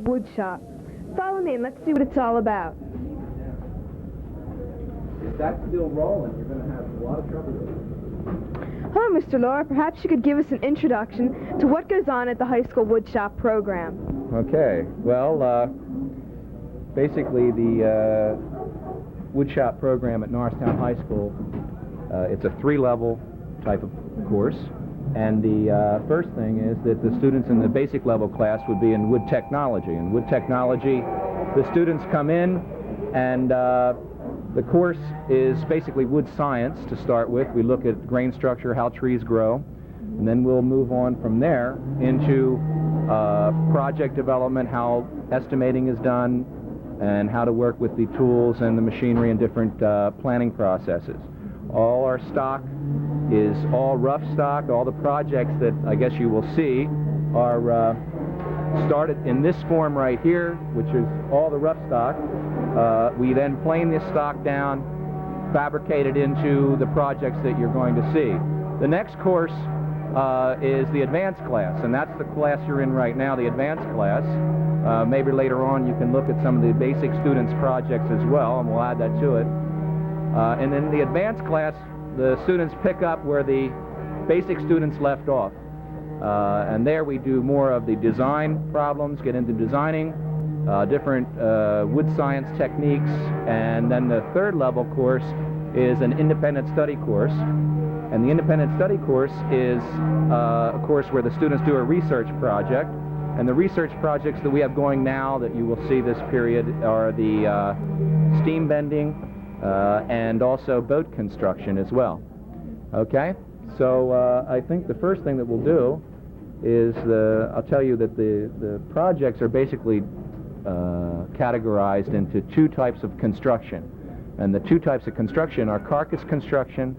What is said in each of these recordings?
wood shop. Follow me and let's see what it's all about. If that's still rolling, you're going to have a lot of trouble with it. Hello, Mr. Lohr. Perhaps you could give us an introduction to what goes on at the high school wood shop program. Okay. Well, basically the woodshop program at Norristown High School, it's a 3-level type of course. And the first thing is that the students in the basic level class would be in wood technology. In wood technology, the students come in and the course is basically wood science to start with. We look at grain structure, how trees grow, and then we'll move on from there into project development, how estimating is done, and how to work with the tools and the machinery and different planning processes. All our stock is all rough stock. All the projects that I guess you will see are started in this form right here, which is all the rough stock. We then plane this stock down, fabricate it into the projects that you're going to see. The next course is the advanced class, and that's the class you're in right now, the advanced class. Maybe later on you can look at some of the basic students' projects as well, and we'll add that to it. And in the advanced class, the students pick up where the basic students left off. And there we do more of the design problems, get into designing, different wood science techniques, and then the 3rd level course is an independent study course. And the independent study course is a course where the students do a research project. And the research projects that we have going now that you will see this period are the steam bending and also boat construction as well. Okay? So I think the first thing that we'll do is I'll tell you that the projects are basically categorized into 2 types of construction. And the 2 types of construction are carcass construction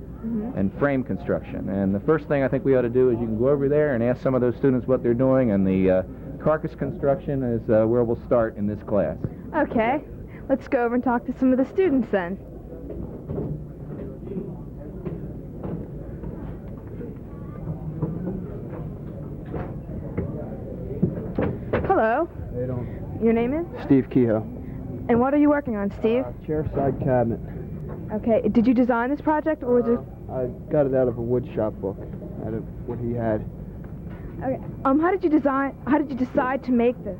and frame construction. And the first thing I think we ought to do is you can go over there and ask some of those students what they're doing, and the carcass construction is where we'll start in this class. Okay, let's go over and talk to some of the students then. Hello. How you doing? Your name is? Steve Kehoe. And what are you working on, Steve? Chair side cabinet. Okay, did you design this project, or was it... I got it out of a wood shop book, out of what he had. Okay, how did you decide to make this?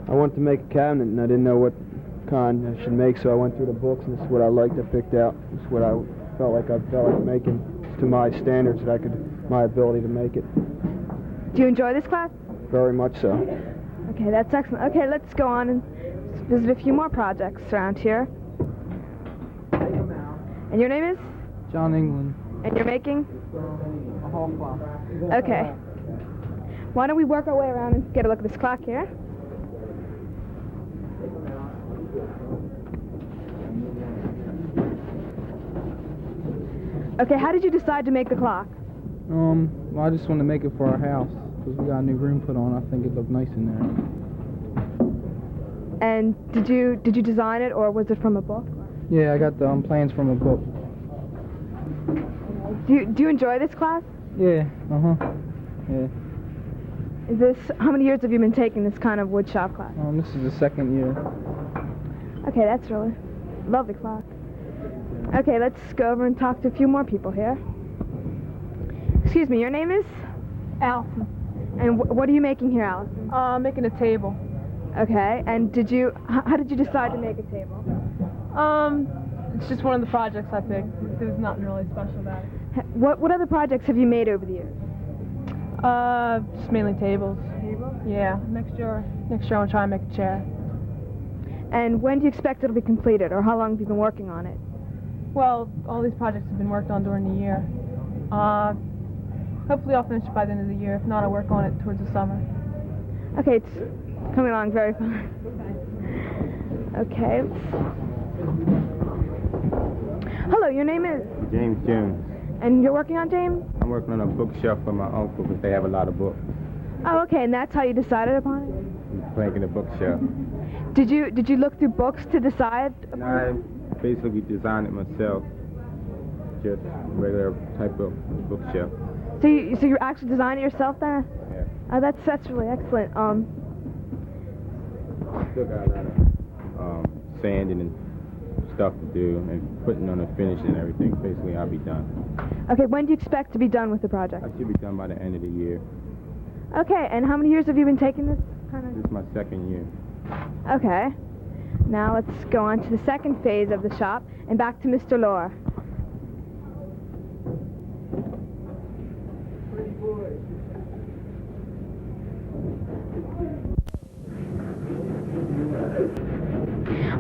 I wanted to make a cabinet, and I didn't know what kind I should make, so I went through the books, and this is what I liked. I picked out. This is what I felt like making to my standards, that my ability to make it. Do you enjoy this class? Very much so. Okay, that's excellent. Okay, let's go on and visit a few more projects around here. And your name is? John England. And you're making? A hall clock. Okay. Why don't we work our way around and get a look at this clock here? Okay, how did you decide to make the clock? Well, I just want to make it for our house, because we got a new room put on. I think it looked nice in there. And did you design it, or was it from a book? Yeah, I got the plans from a book. Do you enjoy this class? Yeah, yeah. How many years have you been taking this kind of wood shop class? This is the 2nd year. Okay, that's really lovely clock. Okay, let's go over and talk to a few more people here. Excuse me, your name is? Allison. And what are you making here, Allison? Making a table. Okay, and how did you decide to make a table? It's just one of the projects I picked. There's nothing really special about it. What other projects have you made over the years? Just mainly tables. Tables? Yeah. Next year I'll try and make a chair. And when do you expect it'll be completed, or how long have you been working on it? Well, all these projects have been worked on during the year. Hopefully I'll finish it by the end of the year. If not, I'll work on it towards the summer. Okay, it's coming along very fast. Okay. Hello, your name is? James Jones. And you're working on James? I'm working on a bookshelf for my uncle, because they have a lot of books. Oh, okay, and that's how you decided upon it? I'm making a bookshelf. Did you look through books to decide upon I it? basically designed it myself, just a regular type of bookshelf. So you actually designed it yourself then? Yeah. Oh, that's really excellent. still got a lot of sanding and stuff to do, and putting on the finish and everything. Basically, I'll be done. Okay, when do you expect to be done with the project? I should be done by the end of the year. Okay, and how many years have you been taking this kind This is my second year. of... Okay. Now let's go on to the second phase of the shop and back to Mr. Lohr.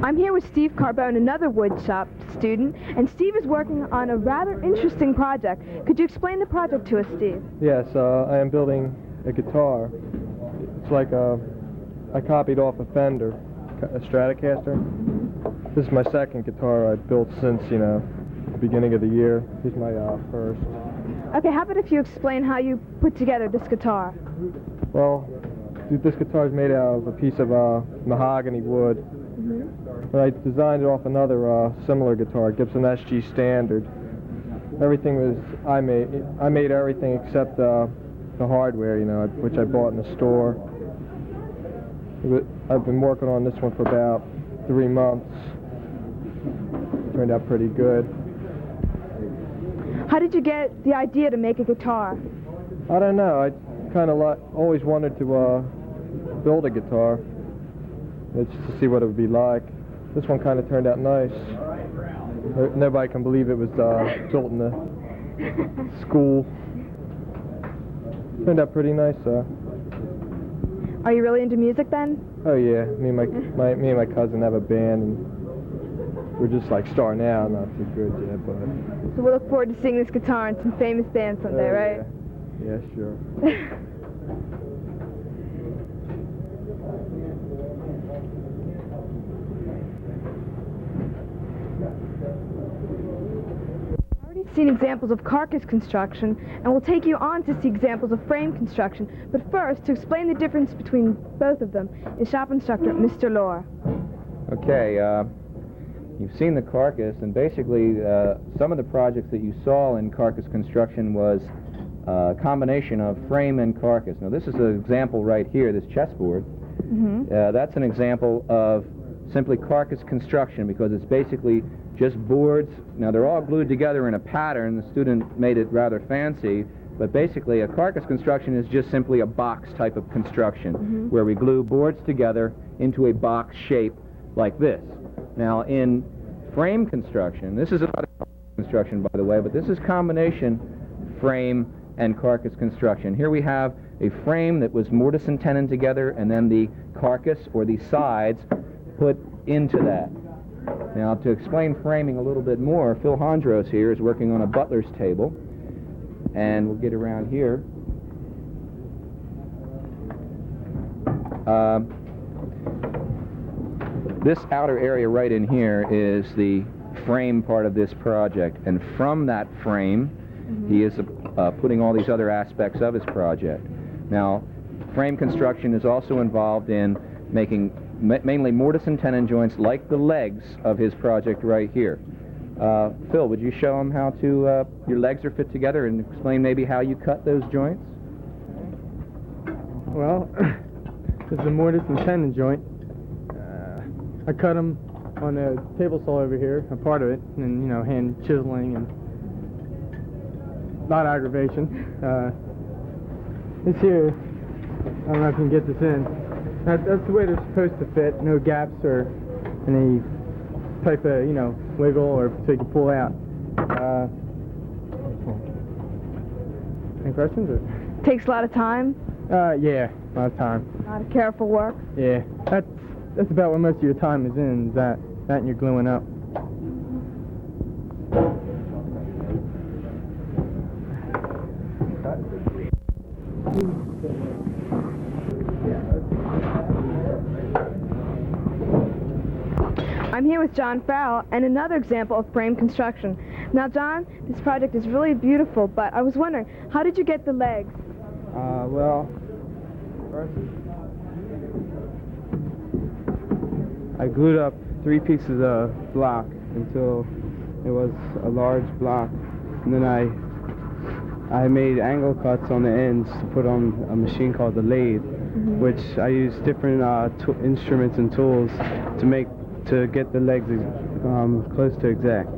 I'm here with Steve Carbone, another wood shop student, and Steve is working on a rather interesting project. Could you explain the project to us, Steve? Yes, I am building a guitar. It's like I copied off a Fender, a Stratocaster. This is my second guitar I've built since, the beginning of the year. This is my first. Okay, how about if you explain how you put together this guitar? Well, this guitar is made out of a piece of mahogany wood. I designed it off another similar guitar, Gibson SG Standard. Everything was I made everything except the hardware, which I bought in the store. I've been working on this one for about 3 months. It turned out pretty good. How did you get the idea to make a guitar? I don't know. I kind of always wanted to build a guitar, just to see what it would be like. This one kind of turned out nice. Nobody can believe it was built in the school. Turned out pretty nice. Are you really into music then? Oh yeah, me and my cousin have a band, and we're just like starting out, not too good yet, but. So we'll look forward to seeing this guitar in some famous bands someday, right? Yeah, sure. Seen examples of carcass construction, and we'll take you on to see examples of frame construction. But first, to explain the difference between both of them, is shop instructor Mr. Lohr. Okay, you've seen the carcass, and basically some of the projects that you saw in carcass construction was a combination of frame and carcass. Now this is an example right here, this chessboard. That's an example of simply carcass construction, because it's basically just boards. Now they're all glued together in a pattern. The student made it rather fancy, but basically a carcass construction is just simply a box type of construction, where we glue boards together into a box shape like this. Now in frame construction, this is not a construction, by the way, but this is combination frame and carcass construction. Here we have a frame that was mortise and tenon together, and then the carcass or the sides put into that. Now, to explain framing a little bit more, Phil Hondros here is working on a butler's table, and we'll get around here. This outer area right in here is the frame part of this project, and from that frame, he is putting all these other aspects of his project. Now, frame construction is also involved in making mainly mortise and tenon joints like the legs of his project right here. Phil, would you show him how to your legs are fit together, and explain maybe how you cut those joints? Well, this is a mortise and tenon joint. I cut them on a table saw over here, a part of it, and hand chiseling and a lot of aggravation. This here, I don't know if you can get this in. That's the way they're supposed to fit. No gaps or any type of wiggle or so you can pull out. Any questions? Or? Takes a lot of time. Yeah, a lot of time. A lot of careful work. Yeah, that's about what most of your time is in. Is that and you're gluing up. I'm here with John Farrell and another example of frame construction. Now, John, this project is really beautiful, but I was wondering, how did you get the legs? Well, first, I glued up 3 pieces of block until it was a large block, and then I made angle cuts on the ends to put on a machine called the lathe. which I use different instruments and tools to get the legs close to exact.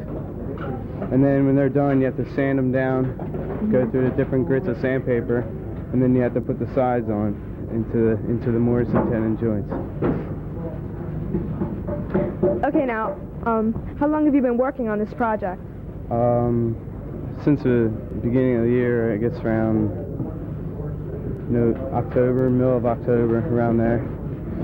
And then when they're done, you have to sand them down, go through the different grits of sandpaper, and then you have to put the sides on into the mortise and tenon joints. Okay, now, how long have you been working on this project? Since the beginning of the year, I guess around October, middle of October, around there.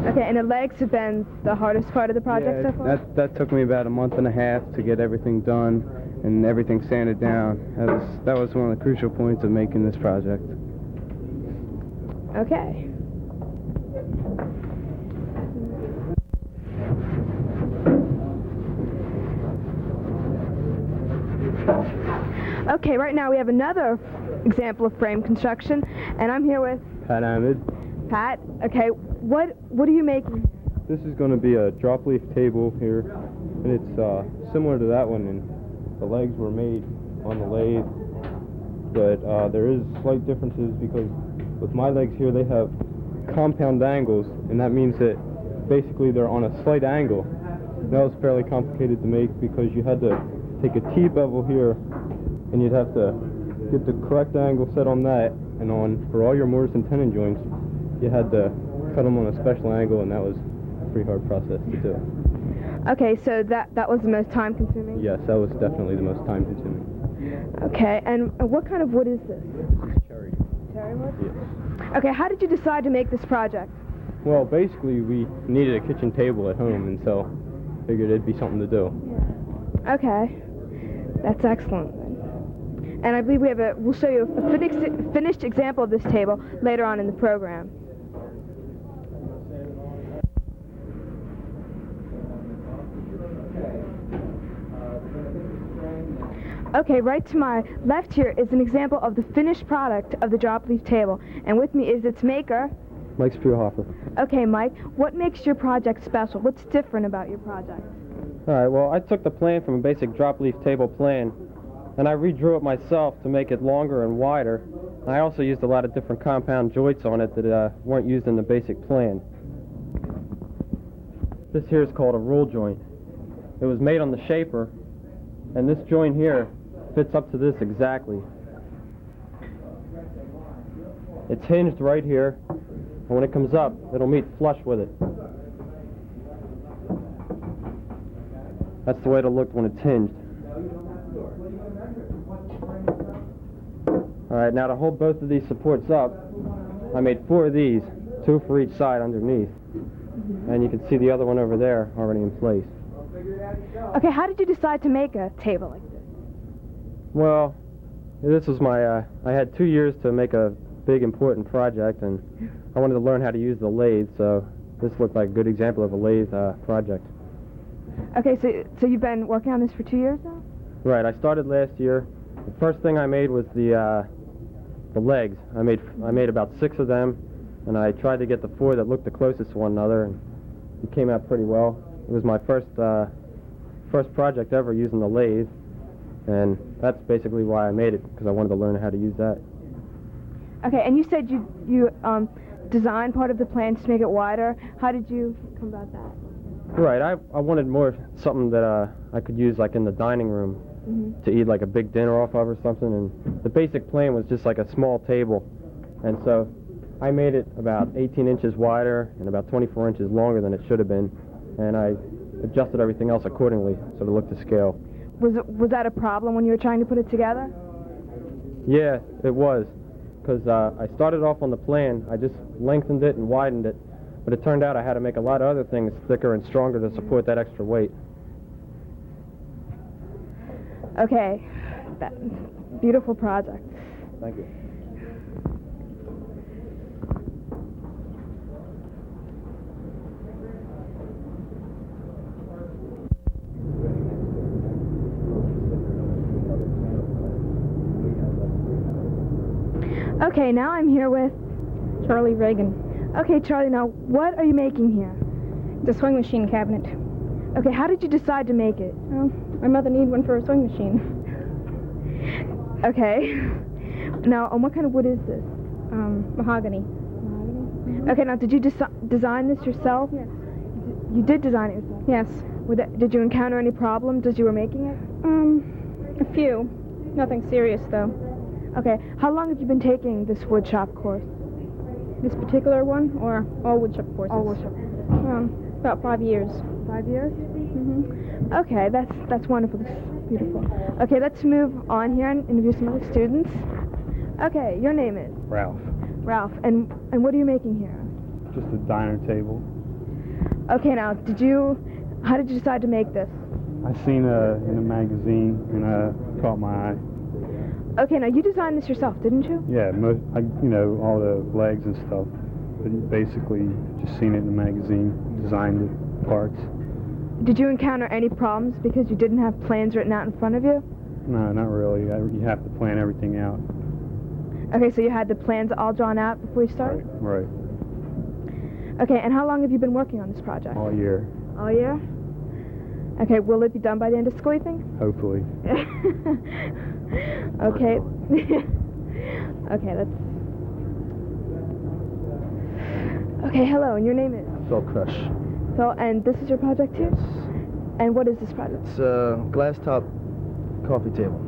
Okay, and the legs have been the hardest part of the project so far? That took me about a month and a half to get everything done and everything sanded down. That was one of the crucial points of making this project. Okay. Okay, right now we have another example of frame construction, and I'm here with Pat Ahmed. Pat. Okay, what are you making? This is going to be a drop leaf table here, and it's similar to that one, and the legs were made on the lathe, but there is slight differences because with my legs here they have compound angles, and that means that basically they're on a slight angle. That was fairly complicated to make because you had to take a T-bevel here and you'd have to get the correct angle set on that, and for all your mortise and tenon joints you had to cut them on a special angle, and that was a pretty hard process to do. Okay, so that was the most time consuming? Yes, that was definitely the most time consuming. Okay, and what kind of wood is this? This is cherry. Cherry wood? Yes. Okay, how did you decide to make this project? Well, basically we needed a kitchen table at home, and so figured it'd be something to do. Okay, that's excellent. And I believe we'll show you a finished example of this table later on in the program. Okay, right to my left here is an example of the finished product of the drop leaf table, and with me is its maker, Mike Spierhofer. Okay, Mike, what makes your project special? What's different about your project? All right, well, I took the plan from a basic drop leaf table plan, and I redrew it myself to make it longer and wider. I also used a lot of different compound joints on it that weren't used in the basic plan. This here is called a roll joint. It was made on the shaper, and this joint here fits up to this exactly. It's hinged right here, and when it comes up, it'll meet flush with it. That's the way it'll look when it's hinged. Alright, now to hold both of these supports up, I made 4 of these, 2 for each side underneath. And you can see the other one over there already in place. Okay, how did you decide to make a table like this? Well, this was I had 2 years to make a big important project, and I wanted to learn how to use the lathe, so this looked like a good example of a lathe project. Okay, so you've been working on this for 2 years now? Right, I started last year. The first thing I made was the legs. I made about 6 of them, and I tried to get the 4 that looked the closest to one another, and it came out pretty well. It was my first project ever using the lathe, and that's basically why I made it, because I wanted to learn how to use that. Okay, and you said you designed part of the plan to make it wider. How did you come about that? Right, I wanted something that I could use like in the dining room to eat like a big dinner off of or something, and the basic plan was just like a small table, and so I made it about 18 inches wider and about 24 inches longer than it should have been, and I adjusted everything else accordingly so it looked to scale. Was that a problem when you were trying to put it together? Yeah, it was, because I started off on the plan, I just lengthened it and widened it, but it turned out I had to make a lot of other things thicker and stronger to support that extra weight. Okay, beautiful project. Thank you. Okay, now I'm here with Charlie Reagan. Okay, Charlie, now what are you making here? It's a swing machine cabinet. Okay, how did you decide to make it? Well, my mother needed one for a swing machine. Okay. Now, what kind of wood is this? Mahogany. Mahogany? Okay, now did you design this yourself? Yes. You did design it yourself? Yes. Did you encounter any problems as you were making it? A few. Nothing serious, though. Okay, how long have you been taking this woodshop course? This particular one, or all woodshop courses? All woodshop. About 5 years. 5 years? Mm-hmm. Okay, that's wonderful. That's beautiful. Okay, let's move on here and interview some other students. Okay, your name is? Ralph. Ralph, and what are you making here? Just a diner table. Okay, now, how did you decide to make this? I seen in a magazine and caught my eye. Okay, now you designed this yourself, didn't you? Yeah, all the legs and stuff. But basically, just seen it in a magazine, designed it, parts. Did you encounter any problems because you didn't have plans written out in front of you? No, not really. You have to plan everything out. Okay, so you had the plans all drawn out before you started? Right. Okay, and how long have you been working on this project? All year, All year? Okay, will it be done by the end of school, you think? hopefully. Okay. Okay, Okay, hello, and your name is? Phil Crush. Phil, and this is your project too? And what is this project? It's a glass top coffee table.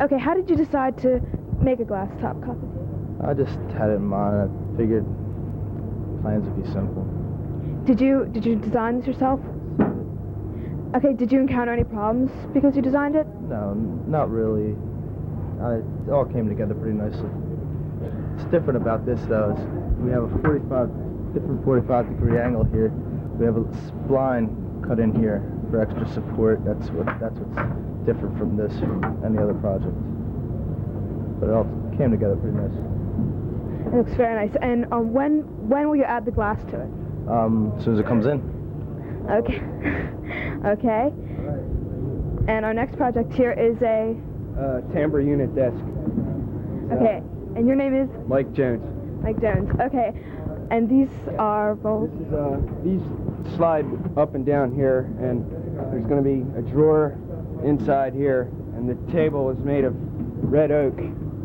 Okay, how did you decide to make a glass top coffee table? I just had it in mind. I figured plans would be simple. Did you design this yourself? Okay, did you encounter any problems because you designed it? No, not really. It all came together pretty nicely. What's different about this though is we have a 45-degree angle here. We have a spline cut in here for extra support. That's what's different from this, from any other project. But it all came together pretty nice. It looks very nice. And when will you add the glass to it? As soon as it comes in. Okay. Okay. And our next project here is a... Timbre unit desk. Okay. And your name is? Mike Jones. Mike Jones. Okay. And these are both... This is, these slide up and down here, and there's going to be a drawer inside here, and the table is made of red oak,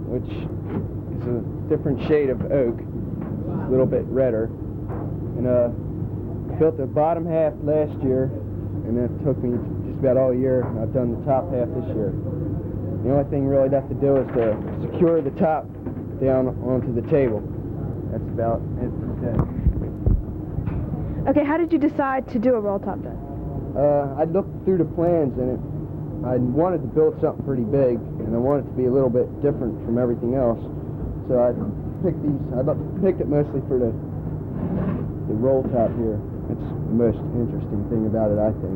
which is a different shade of oak, a little bit redder. And built the bottom half last year, and it took me just about all year, and I've done the top half this year. The only thing really left to do is to secure the top down onto the table. That's about it for today. Okay, how did you decide to do a roll top desk? I looked through the plans, and I wanted to build something pretty big, and I wanted it to be a little bit different from everything else. So I picked these. I picked it mostly for the roll top here. It's the most interesting thing about it, I think.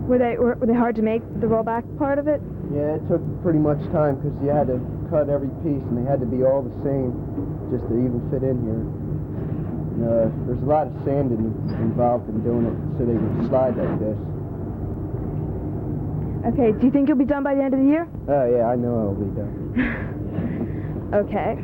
Were they hard to make, the rollback part of it? Yeah, it took pretty much time because you had to cut every piece, and they had to be all the same just to even fit in here. And, there's a lot of sanding involved in doing it so they can slide like this. Okay, do you think you'll be done by the end of the year? Oh yeah, I know it'll be done. Okay.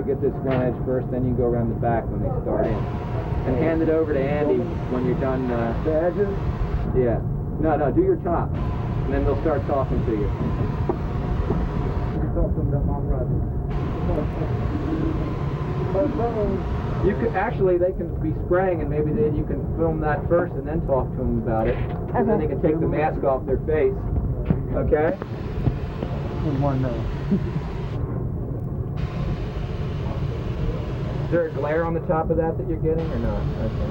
Get this one edge first, then you can go around the back when they start in. And hand it over to Andy when you're done. The edges? Yeah. No, do your top. And then they'll start talking to you. You could actually, they can be spraying, and maybe then you can film that first and then talk to them about it. And then they can take the mask off their face. Okay? One no. Is there a glare on the top of that you're getting, or not? Okay.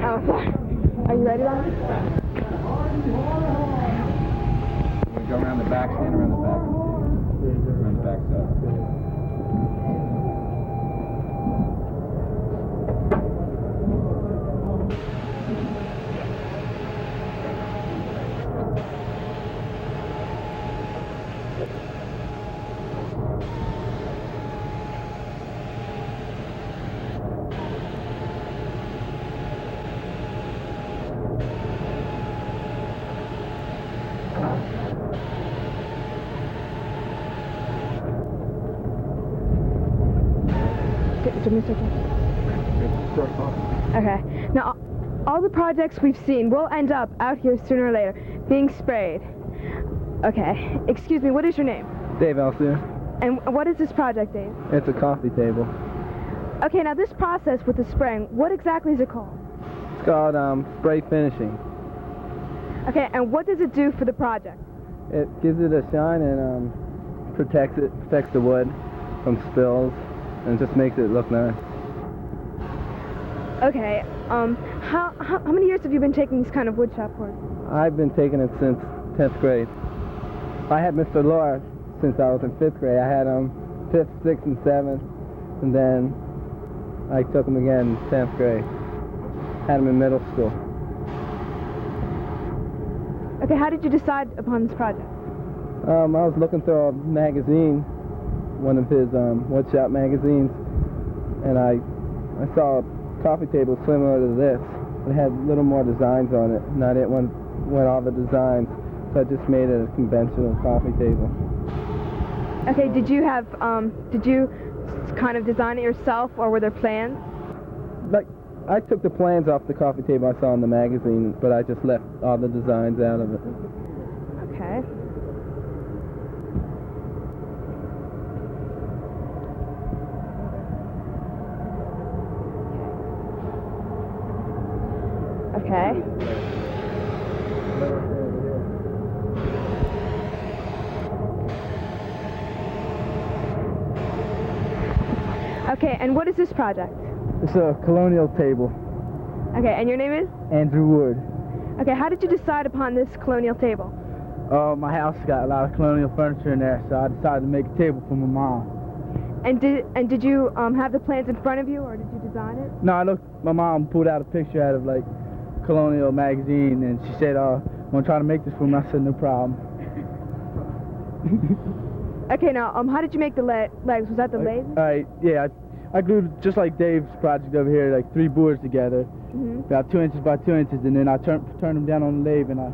Oh, sorry. Are you ready, Ron? Go around the back, stand around the back. backside. Give me a second. Okay. Now, all the projects we've seen will end up out here sooner or later, being sprayed. Okay. Excuse me, what is your name? Dave Elsier. And what is this project, Dave? It's a coffee table. Okay, now this process with the spraying, what exactly is it called? It's called spray finishing. Okay, and what does it do for the project? It gives it a shine and protects the wood from spills, and just makes it look nice. Okay, how many years have you been taking these kind of woodshop courses? I've been taking it since 10th grade. I had Mr. Lohr since I was in 5th grade. I had him 5th, 6th, and 7th, and then I took him again in 10th grade. Had him in middle school. Okay, how did you decide upon this project? I was looking through a magazine, one of his woodshop magazines, and I saw a coffee table similar to this. It had a little more designs on it, and I didn't want all the designs, so I just made it a conventional coffee table. Okay, did you kind of design it yourself, or were there plans? Like, I took the plans off the coffee table I saw in the magazine, but I just left all the designs out of it. Okay. Okay. Okay, and what is this project? It's a colonial table. Okay, and your name is? Andrew Wood. Okay, how did you decide upon this colonial table? My house got a lot of colonial furniture in there, so I decided to make a table for my mom. And did you have the plans in front of you, or did you design it? No, my mom pulled out a picture out of like colonial magazine, and she said, "Want to try to make this for me?" I said, "No problem." Okay, now how did you make the legs? Was that the lathe? Yeah, I glued, just like Dave's project over here, like 3 boards together, about 2 inches by 2 inches, and then I turned them down on the lathe, and I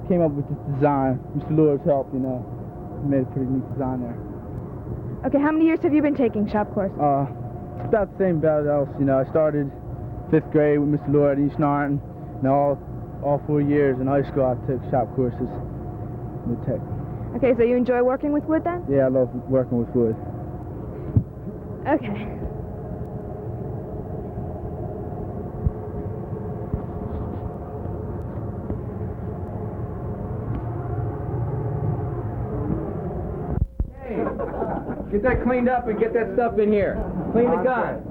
came up with this design. Mr. Lohr's help, He made a pretty neat design there. Okay, how many years have you been taking shop courses? About the same about else. I started 5th grade with Mr. Lohr at East Narton, and all 4 years in high school I took shop courses with tech. Okay, so you enjoy working with wood then? Yeah, I love working with wood. Okay. Get that cleaned up and get that stuff in here. Clean the gun.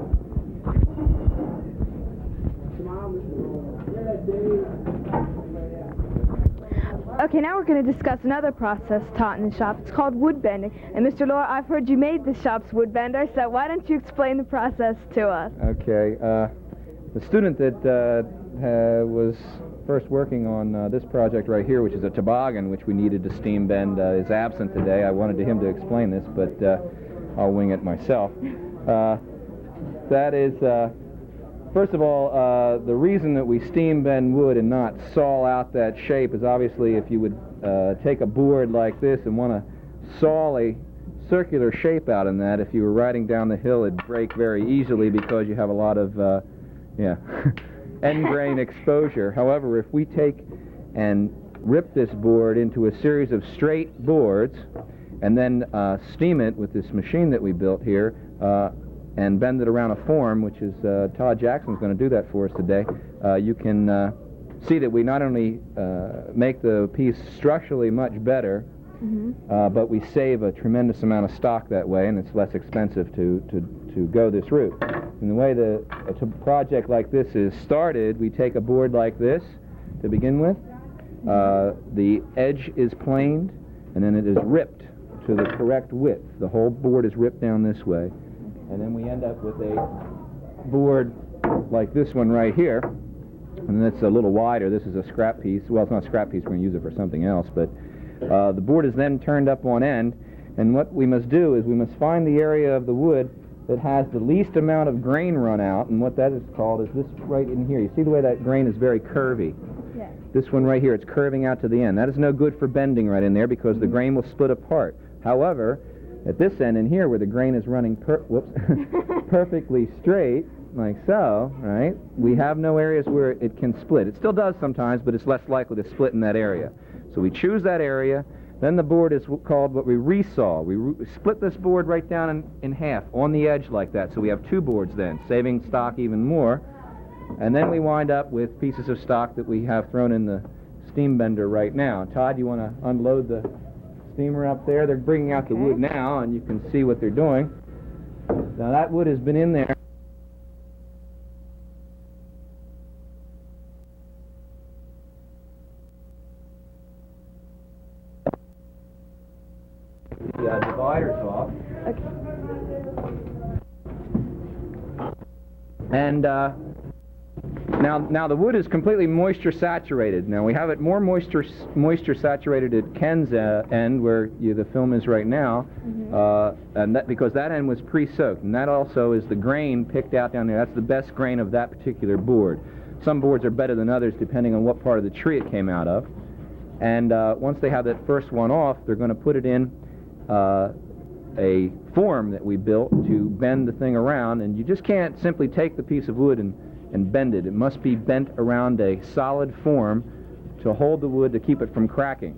Okay, now we're going to discuss another process taught in the shop. It's called wood bending. And Mr. Lohr, I've heard you made the shop's wood bender, so why don't you explain the process to us? Okay. The student that was first working on this project right here, which is a toboggan, which we needed to steam bend, is absent today. I wanted him to explain this, but I'll wing it myself. That is, first of all, the reason that we steam bend wood and not saw out that shape is obviously if you would take a board like this and want to saw a circular shape out in that, if you were riding down the hill, it'd break very easily because you have a lot of, end grain exposure. However, if we take and rip this board into a series of straight boards and then steam it with this machine that we built here and bend it around a form, which is Todd Jackson's going to do that for us today, you can see that we not only make the piece structurally much better, but we save a tremendous amount of stock that way, and it's less expensive to go this route. And the way a project like this is started, we take a board like this to begin with. The edge is planed, and then it is ripped to the correct width. The whole board is ripped down this way, and then we end up with a board like this one right here, and that's a little wider. This is a scrap piece. Well, it's not a scrap piece. We're going to use it for something else, but the board is then turned up on end, and what we must do is we must find the area of the wood that has the least amount of grain run out, and what that is called is this right in here. You see the way that grain is very curvy? Yes. This one right here, it's curving out to the end. That is no good for bending right in there because the grain will split apart. However, at this end in here where the grain is running perfectly straight, like so, right, we have no areas where it can split. It still does sometimes, but it's less likely to split in that area. So we choose that area. Then the board is called what we resaw. We split this board right down in half on the edge like that. So we have two boards then, saving stock even more. And then we wind up with pieces of stock that we have thrown in the steam bender right now. Todd, you want to unload the steamer up there? They're bringing out the wood now, and you can see what they're doing. Now that wood has been in there. The dividers off. Okay. And now the wood is completely moisture saturated. Now we have it more moisture saturated at Ken's end where the film is right now, and that because that end was pre-soaked, and that also is the grain picked out down there. That's the best grain of that particular board. Some boards are better than others depending on what part of the tree it came out of. And once they have that first one off, they're going to put it in a form that we built to bend the thing around, and you just can't simply take the piece of wood and bend it. It must be bent around a solid form to hold the wood to keep it from cracking.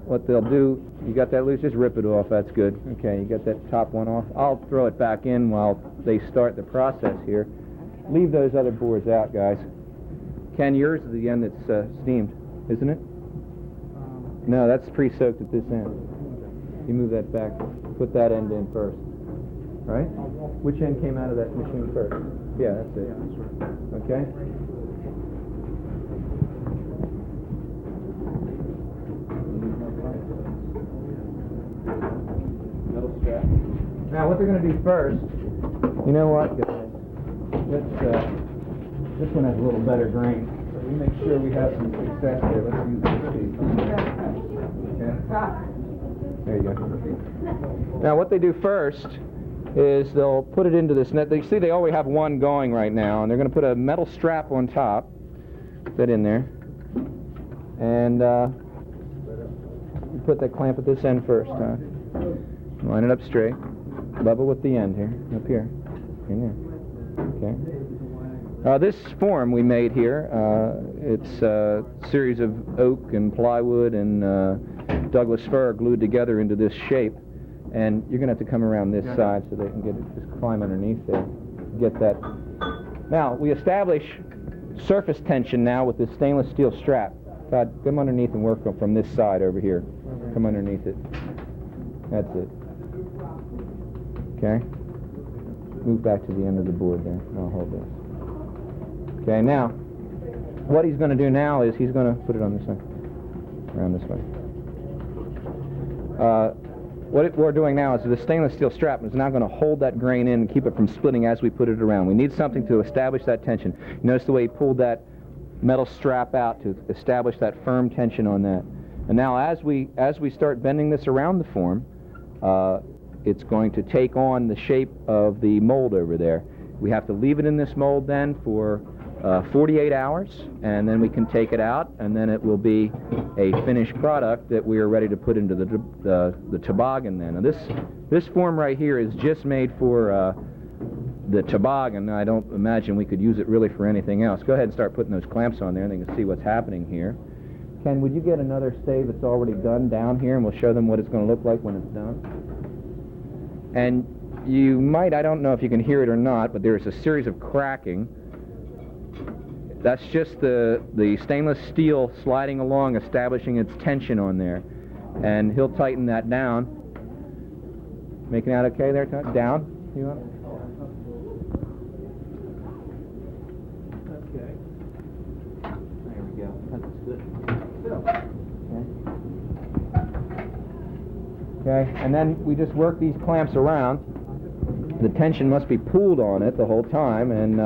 What they'll do, you got that loose, just rip it off, that's good. Okay, you got that top one off. I'll throw it back in while they start the process here. Leave those other boards out, guys. Ken, yours is the end that's steamed, isn't it? No, that's pre-soaked at this end. You move that back. Put that end in first. Right? Which end came out of that machine first? Yeah, that's it. Okay? Metal strap. Now, what they're going to do first, you know what, guys? This one has a little better grain. So we make sure we have some success there. Let's use this piece. Okay. There you go. Now what they do first is they'll put it into this net. You see they already have one going right now, and they're going to put a metal strap on top, that in there, and you put that clamp at this end first. Line it up straight, level with the end here, up here, in there. Okay. This form we made here, it's a series of oak and plywood and Douglas fir glued together into this shape, and you're going to have to come around this side so they can get it, just climb underneath there, get that. Now, we establish surface tension now with this stainless steel strap. Todd, come underneath and work from this side over here. Come underneath it. That's it. Okay? Move back to the end of the board there. I'll hold this. Okay, now, what he's going to do now is he's going to put it on this side, around this way. What we're doing now is the stainless steel strap is now going to hold that grain in and keep it from splitting as we put it around. We need something to establish that tension. You notice the way he pulled that metal strap out to establish that firm tension on that. And now as we start bending this around the form, it's going to take on the shape of the mold over there. We have to leave it in this mold then for 48 hours, and then we can take it out, and then it will be a finished product that we are ready to put into the toboggan then. Now this form right here is just made for the toboggan. I don't imagine we could use it really for anything else. Go ahead and start putting those clamps on there, and they can see what's happening here. Ken, would you get another stave that's already done down here, and we'll show them what it's going to look like when it's done. And you might, I don't know if you can hear it or not, but there's a series of cracking. That's just the stainless steel sliding along, establishing its tension on there. And he'll tighten that down. Making out okay there, Todd? Down? You want it? Okay. There we go. That's good. Okay. Okay, and then we just work these clamps around. The tension must be pooled on it the whole time, and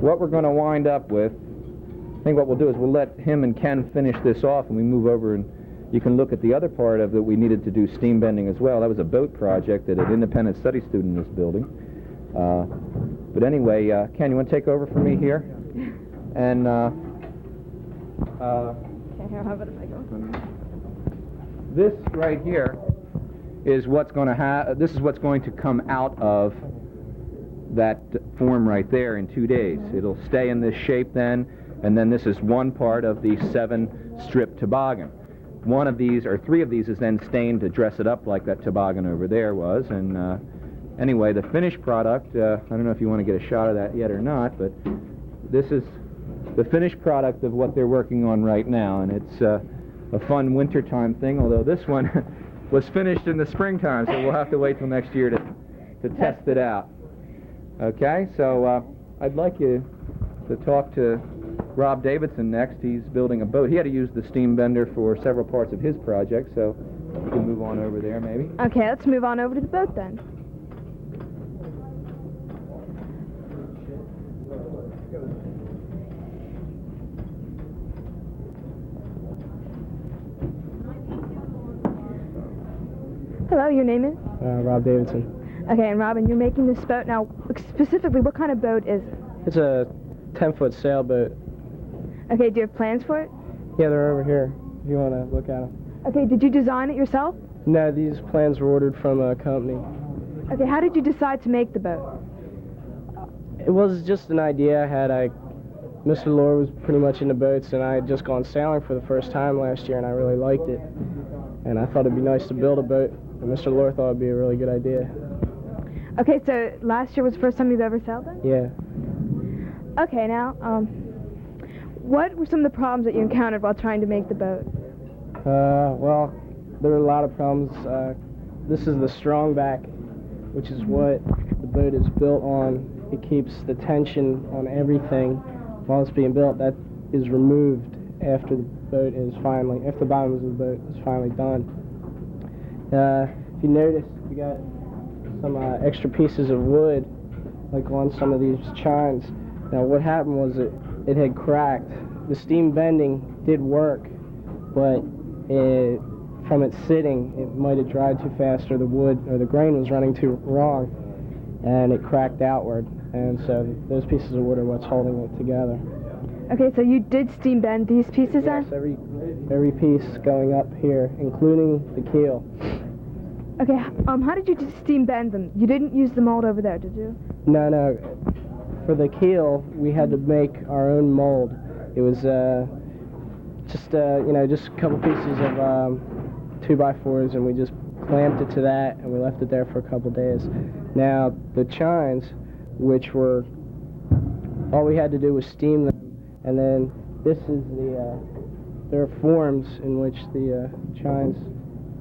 what we're going to wind up with, I think what we'll do is we'll let him and Ken finish this off, and we move over and you can look at the other part of that we needed to do steam bending as well. That was a boat project that an independent study student in this building. But anyway, Ken, you want to take over for me here? And this right here is what's going to this is what's going to come out of that form right there in 2 days. It'll stay in this shape then, and then this is one part of the 7-strip toboggan. One of these, or 3 of these, is then stained to dress it up like that toboggan over there was. And anyway, the finished product, I don't know if you want to get a shot of that yet or not, but this is the finished product of what they're working on right now, and it's a fun wintertime thing, although this one was finished in the springtime, so we'll have to wait till next year to test it out. Okay, so I'd like you to talk to Rob Davidson next. He's building a boat. He had to use the steam bender for several parts of his project, so we can move on over there maybe. Okay, let's move on over to the boat then. Hello, your name is? Rob Davidson. Okay, and Robin, you're making this boat. Now, specifically, what kind of boat is it? It's a 10-foot sailboat. Okay, do you have plans for it? Yeah, they're over here, if you want to look at them. Okay, did you design it yourself? No, these plans were ordered from a company. Okay, how did you decide to make the boat? It was just an idea I had. Mr. Lohr was pretty much into boats, and I had just gone sailing for the first time last year, and I really liked it. And I thought it'd be nice to build a boat, and Mr. Lohr thought it'd be a really good idea. Okay, so last year was the first time you've ever sailed then? Yeah. Okay, now, what were some of the problems that you encountered while trying to make the boat? Well, there were a lot of problems. This is the strong back, which is what the boat is built on. It keeps the tension on everything while it's being built. That is removed after the boat is finally, after the bottom of the boat is finally done. If you notice, we got some extra pieces of wood, like on some of these chines. Now what happened was it had cracked. The steam bending did work, but from its sitting, it might have dried too fast, or the wood or the grain was running too wrong, and it cracked outward. And so those pieces of wood are what's holding it together. Okay, so you did steam bend these pieces then? Yes, every piece going up here, including the keel. Okay, how did you steam bend them? You didn't use the mold over there, did you? No. For the keel, we had to make our own mold. It was just a couple pieces of 2x4s, and we just clamped it to that, and we left it there for a couple days. Now, the chines, which were, all we had to do was steam them, and then this is there are forms in which the chines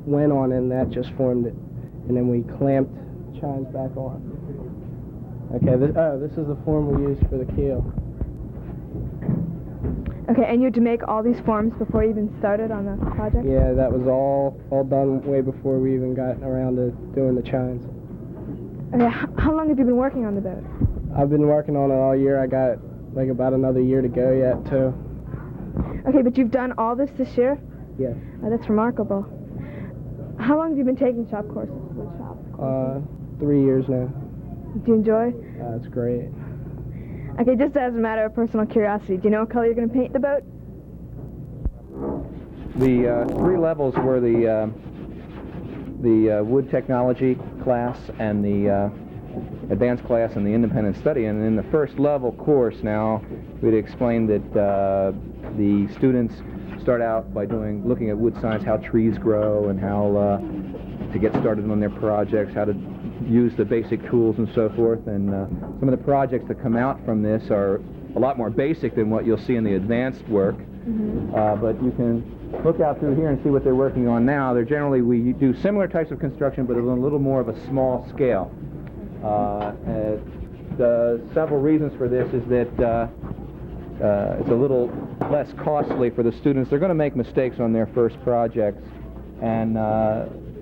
went on, and that just formed it. And then we clamped the chines back on. Okay, this is the form we used for the keel. Okay, and you had to make all these forms before you even started on the project? Yeah, that was all done way before we even got around to doing the chines. Okay, how long have you been working on the boat? I've been working on it all year. I got like about another year to go yet, too. Okay, but you've done all this year? Yes. Oh, that's remarkable. How long have you been taking shop courses? Wood shop courses? 3 years now. Do you enjoy? It's great. Okay, just as a matter of personal curiosity, do you know what color you're going to paint the boat? The 3 levels were the wood technology class and the advanced class and the independent study. And in the first level course now, we'd explained that the students start out by looking at wood science, how trees grow and how to get started on their projects, how to use the basic tools and so forth. And some of the projects that come out from this are a lot more basic than what you'll see in the advanced work. But you can look out through here and see what they're working on now. They're generally, we do similar types of construction, but on a little more of a small scale. The several reasons for this is that it's a little less costly for the students. They're going to make mistakes on their first projects, and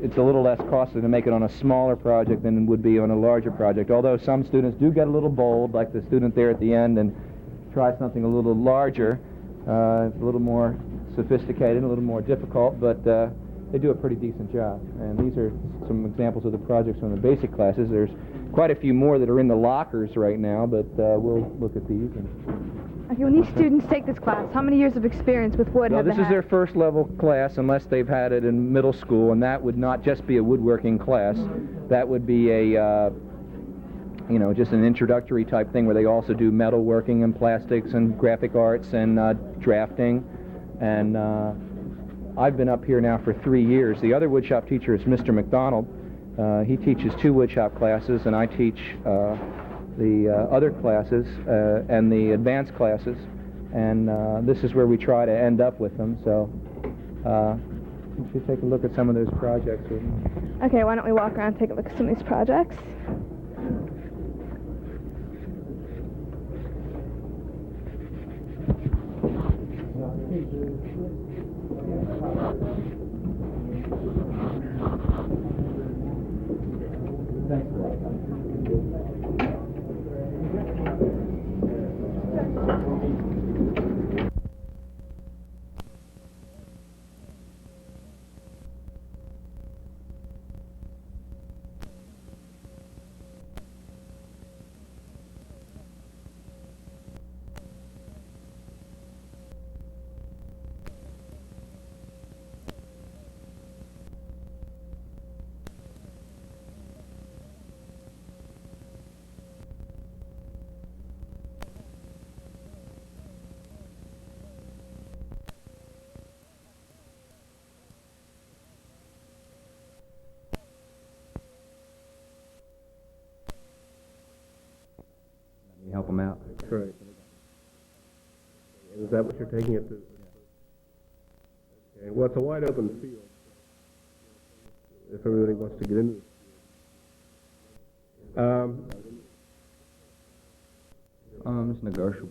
it's a little less costly to make it on a smaller project than it would be on a larger project, although some students do get a little bold, like the student there at the end, and try something a little larger, a little more sophisticated, a little more difficult, but they do a pretty decent job. And these are some examples of the projects from the basic classes. There's quite a few more that are in the lockers right now, but we'll look at these. Okay, when these students take this class, how many years of experience with wood Well, have they this is had? their first level class, unless they've had it in middle school, and that would not just be a woodworking class. That would be a, you know, just an introductory type thing where they also do metalworking and plastics and graphic arts and drafting. And I've been up here now for 3 years. The other woodshop teacher is Mr. McDonald. He teaches 2 woodshop classes, and I teach the other classes and the advanced classes, and this is where we try to end up with them. So you should take a look at some of those projects with me. Okay, why don't we walk around and take a look at some of these projects? Help them out. Correct. Is that what you're taking it to? Okay. Well, it's a wide open field. If everybody wants to get into it. It's negotiable.